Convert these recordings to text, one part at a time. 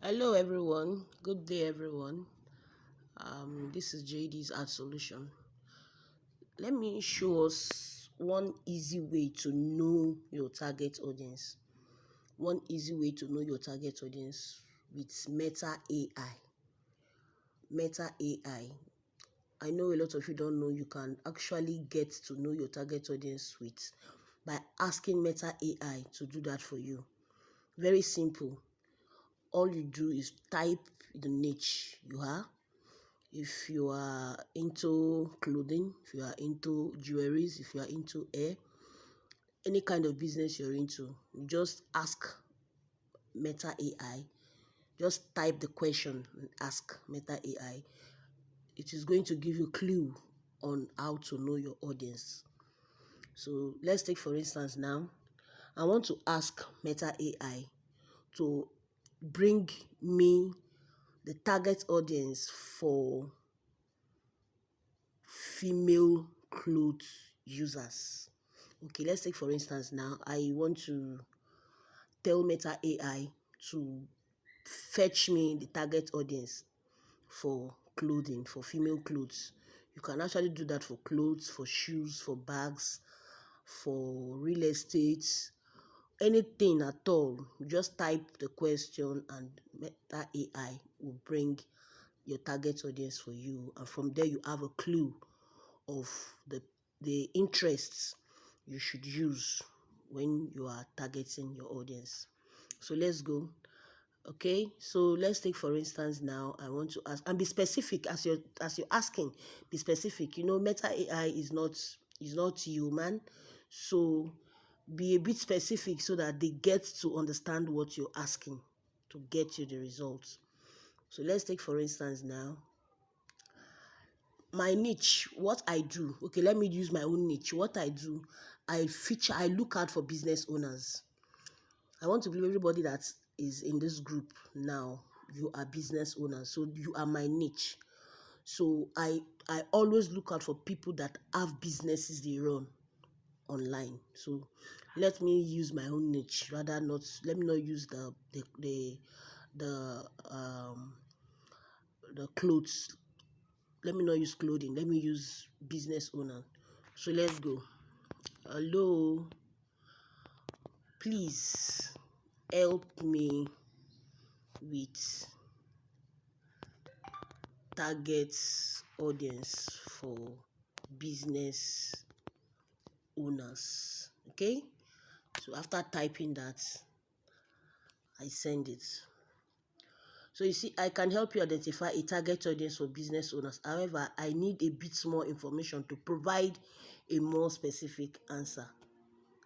Hello everyone, good day everyone. This is JD's Art Solution. Let me show us one easy way to know your target audience. One easy way to know your target audience with Meta AI. Meta AI. I know a lot of you don't know you can actually get to know your target audience with by asking Meta AI to do that for you. Very simple. All you do is type the niche you are. If you are into clothing, if you are into jewelries, if you are into hair, any kind of business you're into, just ask Meta AI. Just type the question and ask Meta AI. It is going to give you a clue on how to know your audience. So let's take for instance now, I want to ask Meta AI to bring me the target audience for female clothes users. Okay, let's take for instance now, I want to tell Meta AI to fetch me the target audience for clothing, for female clothes. You can actually do that for clothes, for shoes, for bags, for real estate, anything at all. You just type the question and Meta AI will bring your target audience for you, and from there you have a clue of the interests you should use when you are targeting your audience. So let's go. Okay, so let's take for instance now, I want to ask and be specific as you're asking. Be specific. Meta AI is not human, so be a bit specific so that they get to understand what you're asking to get you the results. So let's take for instance now, my niche, what I do. Okay, let me use my own niche. What I do, I look out for business owners. I want to believe everybody that is in this group now, you are business owners, so you are my niche. So I always look out for people that have businesses they run online. So let me use my own niche, rather not let me not use the the clothes. Let me not use clothing, let me use business owner. So let's go. Hello, please help me with target audience for business owners. Okay, so after typing that, I send it. So you see, I can help you identify a target audience for business owners. However, I need a bit more information to provide a more specific answer.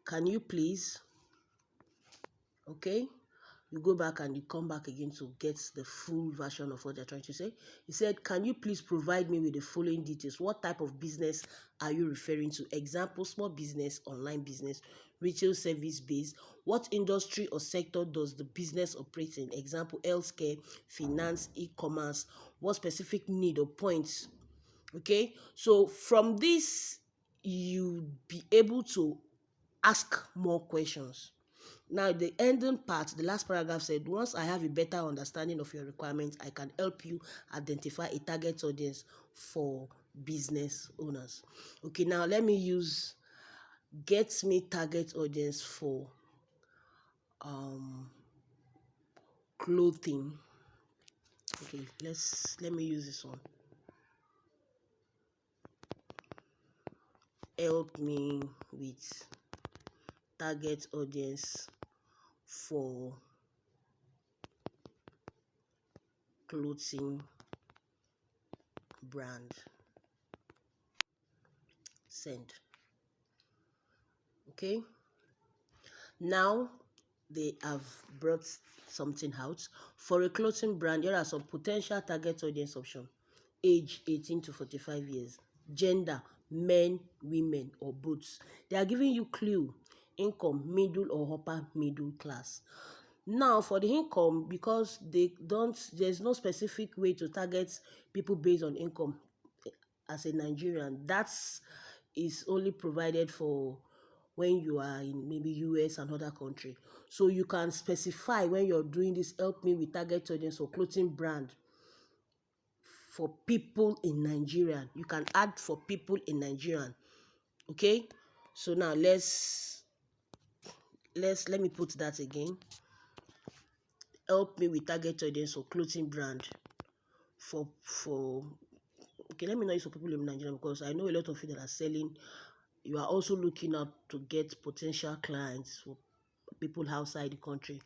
Can you please? Okay, you go back and you come back again to get the full version of what they're trying to say. He said, can you please provide me with the following details? What type of business are you referring to? Example, small business, online business, retail service based. What industry or sector does the business operate in? Example, healthcare, finance, e-commerce. What specific need or points? Okay, so from this, you be able to ask more questions. Now, the ending part, the last paragraph said, once I have a better understanding of your requirements, I can help you identify a target audience for business owners. Okay, now let me use get me target audience for clothing. Okay, let me use this one. Help me with target audience for clothing brand. Send. Okay, now they have brought something out. For a clothing brand, here are some potential target audience options. Age 18 to 45 years. Gender, men, women, or both. They are giving you clue. Income, middle or upper middle class. Now, for the income, because there's no specific way to target people based on income as a Nigerian. That's is only provided for when you are in maybe US and other country. So you can specify when you're doing this, help me with target audience or clothing brand for people in Nigeria. You can add for people in Nigeria. Okay, so now let me put that again. Help me with target audience or clothing brand for okay, let me know it's for people in Nigeria, because I know a lot of you that are selling, you are also looking out to get potential clients for people outside the country.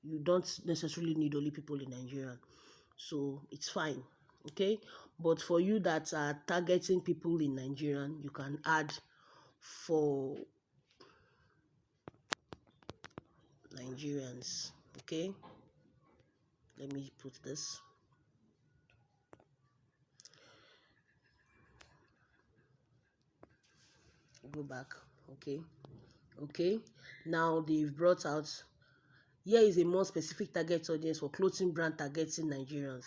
You don't necessarily need only people in Nigeria, so it's fine. Okay, but for you that are targeting people in Nigeria, you can add for Nigerians. Okay, let me put this. Go back. Okay, now they've brought out, here is a more specific target audience for clothing brand targeting Nigerians.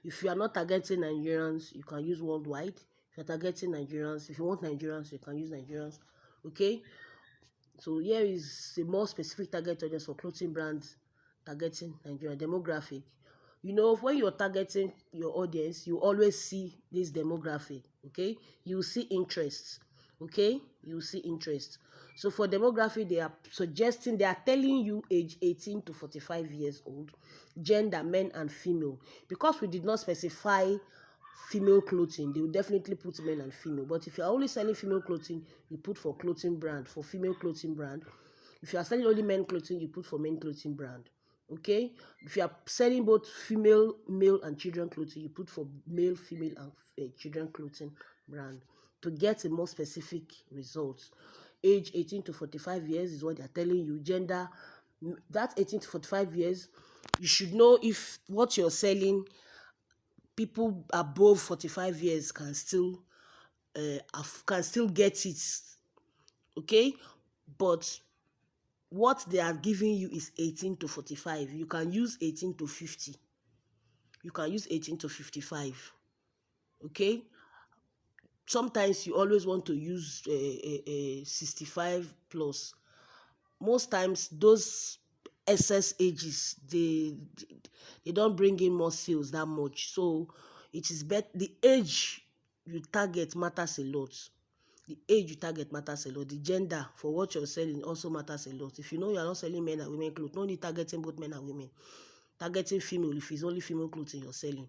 If you are not targeting Nigerians, you can use worldwide. If you're targeting Nigerians, if you want Nigerians, you can use Nigerians. Okay, so here is a more specific target audience for clothing brands targeting Nigerian demographic. You know, when you're targeting your audience, you always see this demographic. Okay, you see interests. Okay, you see interest. So for demography, they are telling you age 18 to 45 years old, gender, men and female. Because we did not specify female clothing, they will definitely put men and female. But if you are only selling female clothing, you put for clothing brand, for female clothing brand. If you are selling only men clothing, you put for men clothing brand. Okay, if you are selling both female, male and children clothing, you put for male, female and children clothing brand to get a more specific results. Age 18 to 45 years is what they are telling you. Gender, that 18 to 45 years, you should know if what you're selling, people above 45 years can still get it. Okay, but what they are giving you is 18 to 45. You can use 18 to 50. You can use 18 to 55. Okay, sometimes you always want to use 65 plus. Most times those excess ages, they don't bring in more sales that much. So it is better, the age you target matters a lot. The age you target matters a lot. The gender for what you're selling also matters a lot. If you know you're not selling men and women clothes, no need targeting both men and women. Targeting female if it's only female clothing you're selling.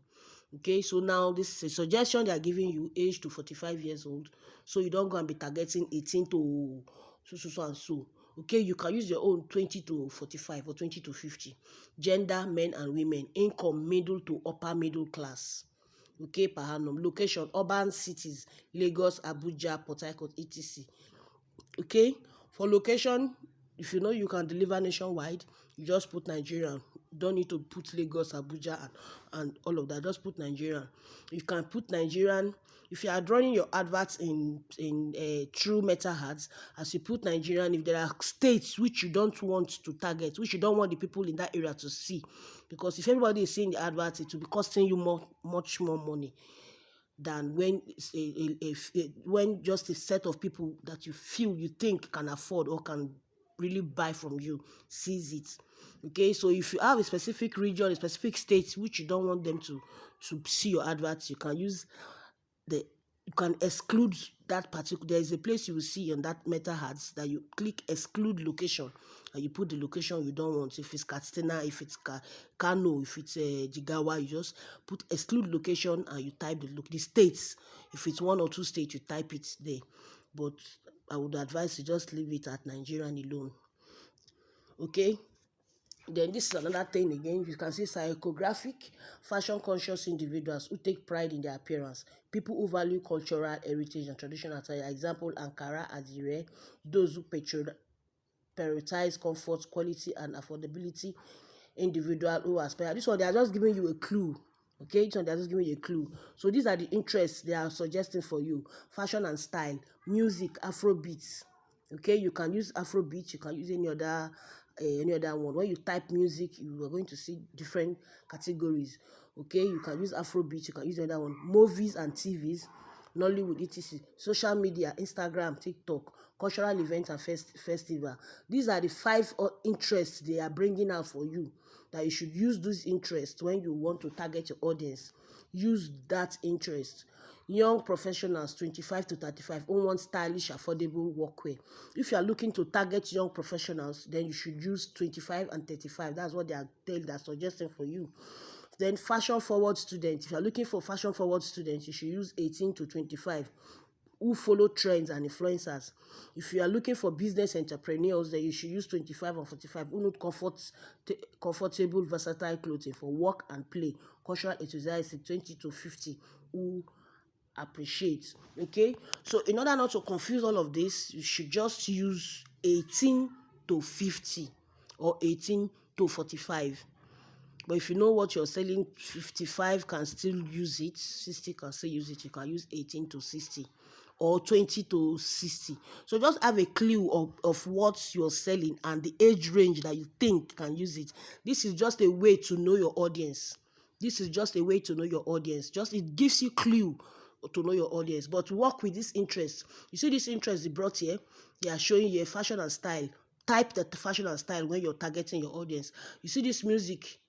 Okay, so now this is a suggestion they are giving you, age to 45 years old, so you don't go and be targeting 18 to so and so. Okay, you can use your own 20 to 45 or 20 to 50. Gender, men and women. Income, middle to upper middle class. Okay, per annum. Location, urban cities, Lagos, Abuja, Port Harcourt, etc. Okay, for location, if you know you can deliver nationwide, you just put Nigeria. You don't need to put Lagos, Abuja and all of that. Just put Nigeria. You can put Nigerian. If you are drawing your adverts in through Meta Ads, as you put Nigerian, if there are states which you don't want to target, which you don't want the people in that area to see, because if everybody is seeing the adverts, it will be costing you much more money than when when just a set of people that you think can afford or can really buy from you sees it. Okay, so if you have a specific region, a specific state which you don't want them to see your adverts, you can use you can exclude that particular. There is a place you will see on that Meta Ads that you click exclude location and you put the location you don't want. If it's Katsina, if it's Kano, if it's Jigawa, you just put exclude location and you type the states. If it's one or two states, you type it there. But I would advise you just leave it at Nigerian alone. Okay. Then this is another thing again. You can see psychographic, fashion-conscious individuals who take pride in their appearance. People who value cultural heritage and traditional attire. Example, Ankara, Adire. Those who prioritize comfort, quality, and affordability. Individual who aspire. This one, they are just giving you a clue. Okay, this one, they are just giving you a clue. So these are the interests they are suggesting for you. Fashion and style, music, Afrobeats. Okay, you can use Afrobeat, you can use any other one. When you type music, you are going to see different categories. Okay, you can use Afrobeat, you can use another one. Movies and TVs, Nollywood, etc. Social media, Instagram, TikTok, cultural events and festival. These are the 5 interests they are bringing out for you, that you should use these interests when you want to target your audience. Use that interest. Young professionals 25 to 35 who want stylish, affordable workwear. If you are looking to target young professionals, then you should use 25 and 35. That's what they are suggesting for you. Then fashion forward students. If you are looking for fashion forward students, you should use 18 to 25 who follow trends and influencers. If you are looking for business entrepreneurs, then you should use 25 and 45 who need comfortable, versatile clothing for work and play. Cultural enthusiasts 20 to 50 who appreciate. Okay, so in order not to confuse all of this, you should just use 18 to 50 or 18 to 45. But if you know what you're selling, 55 can still use it, 60 can still use it. You can use 18 to 60 or 20 to 60. So just have a clue of what you're selling and the age range that you think can use it. This is just a way to know your audience. This is just a way to know your audience. Just it gives you clue to know your audience. But work with this interest. You see this interest they brought here? They are showing you a fashion and style. Type the fashion and style when you're targeting your audience. You see this music,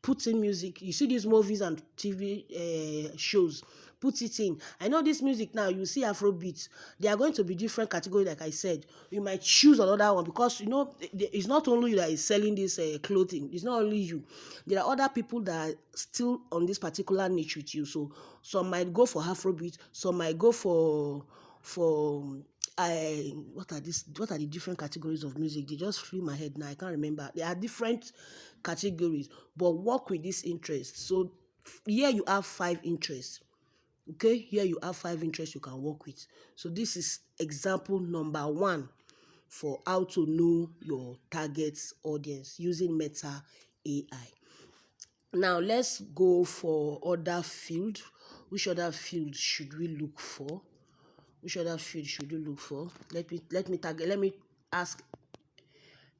put in music. You see these movies and TV shows, put it in. I know this music now, you see Afrobeat. They are going to be different categories, like I said. You might choose another one because, you know, it's not only you that is selling this clothing. It's not only you. There are other people that are still on this particular niche with you. So some might go for Afrobeat, some might go for what are the different categories of music? They just flew my head now. I can't remember. There are different categories, but work with this interest. So here you have 5 interests. Okay, here you have 5 interests you can work with. So this is example number 1 for how to know your target audience using Meta AI. Now let's go for other field. Which other field should we look for? Which other field should you look for? Let me ask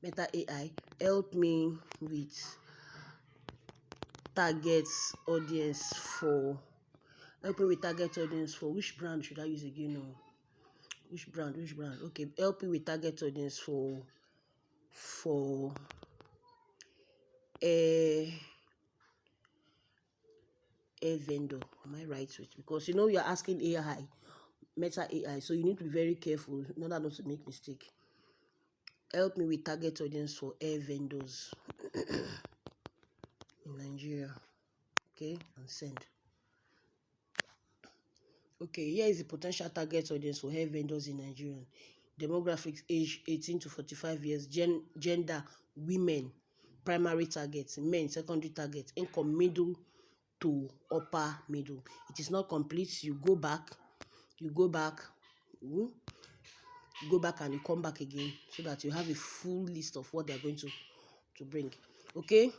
Meta AI, help me with target audience for which brand should I use again? No, which brand? Okay, help me with target audience for a vendor. Am I right with? Because you know you're asking AI, Meta AI, so you need to be very careful in order not to make mistake. Help me with target audience for air vendors in Nigeria. Okay, and send. Okay, here is the potential target audience for hair vendors in Nigeria. Demographics: age 18 to 45 years. Gender: women. Primary targets: men. Secondary targets: income middle to upper middle. It is not complete. You go back, you go back and you come back again so that you have a full list of what they are going to bring. Okay,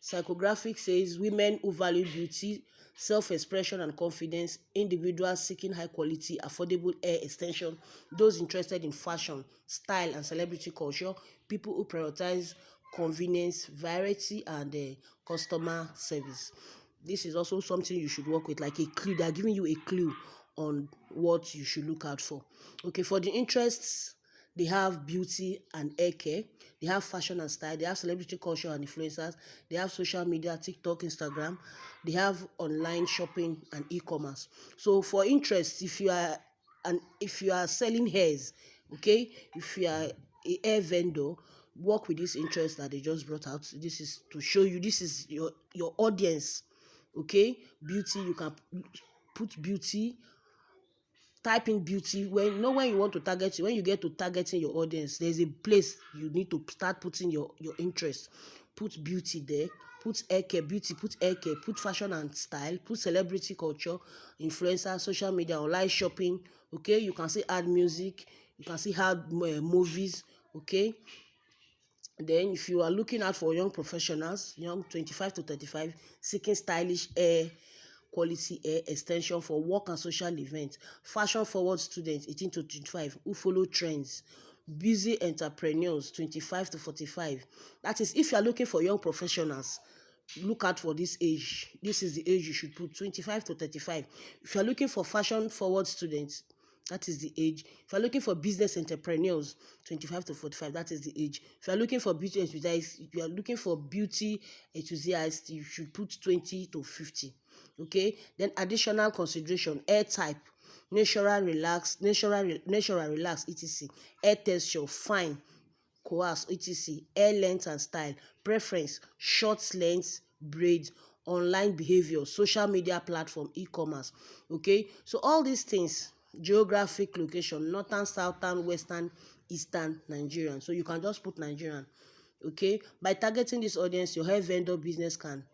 psychographic says women who value beauty, self-expression and confidence, individuals seeking high quality, affordable hair extension, those interested in fashion, style and celebrity culture, people who prioritize convenience, variety and customer service. This is also something you should work with, like a clue. They are giving you a clue on what you should look out for. Okay, for the interests, they have beauty and hair care, they have fashion and style, they have celebrity culture and influencers, they have social media, TikTok, Instagram, they have online shopping and e-commerce. So for interest, if you are selling hairs, okay, if you are a hair vendor, work with this interest that they just brought out. This is to show you this is your audience. Okay, beauty, you can put beauty, type in beauty. When you want to target, when you get to targeting your audience, there's a place you need to start putting your interest. Put beauty there, put hair care, beauty, put hair care, put fashion and style, put celebrity culture, influencer, social media, online shopping. Okay, you can see add music, you can see add movies. Okay, then if you are looking out for young professionals, young 25 to 35, seeking stylish hair, quality hair extension for work and social events, fashion forward students 18 to 25 who follow trends, busy entrepreneurs 25 to 45. That is, if you are looking for young professionals, look out for this age. This is the age you should put, 25 to 35. If you're looking for fashion forward students, that is the age. If you're looking for business entrepreneurs, 25 to 45, that is the age. If you're looking for beauty enthusiasts, if you're looking for beauty enthusiasts, you should put 20 to 50. Okay, then additional consideration: hair type, natural relax, etc. Hair texture, fine, coarse, etc. Hair length and style, preference: short length, braids, online behavior, social media platform, e-commerce. Okay, so all these things, geographic location, northern, southern, western, eastern Nigerian. So you can just put Nigerian. Okay, by targeting this audience, your hair vendor business can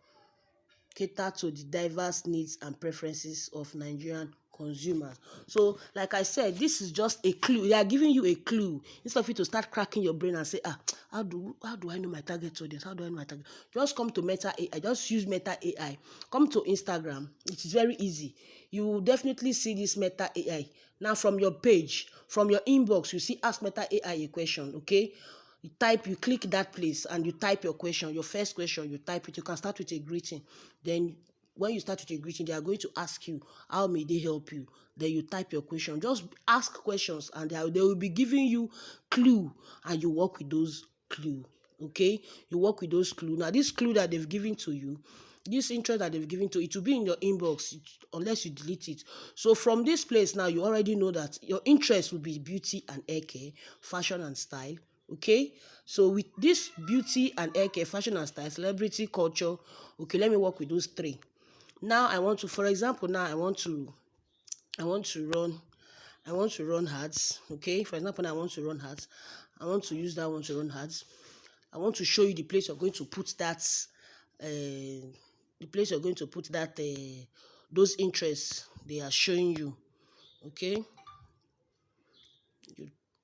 cater to the diverse needs and preferences of Nigerian consumers. So, like I said, this is just a clue. They are giving you a clue instead of you to start cracking your brain and say, how do I know my target audience? How do I know my target? Just come to Meta AI. Just use Meta AI. Come to Instagram. It is very easy. You will definitely see this Meta AI. Now, from your page, from your inbox, you see Ask Meta AI a question. Okay. You click that place and you type your question, your first question, you type it. You can start with a greeting. Then when you start with a greeting, they are going to ask you, how may they help you? Then you type your question. Just ask questions and they will be giving you clue and you work with those clue. Okay? You work with those clue. Now, this clue that they've given to you, this interest that they've given to it will be in your inbox unless you delete it. So from this place now, you already know that your interest will be beauty and hair care, fashion and style. Okay, so with this beauty and hair care, fashion and style, celebrity, culture, okay, let me work with those three. Now I want to, for example, now I want to run ads. Okay, for example, now I want to run ads. I want to use that one to run ads. I want to show you the place you're going to put that those interests they are showing you. Okay,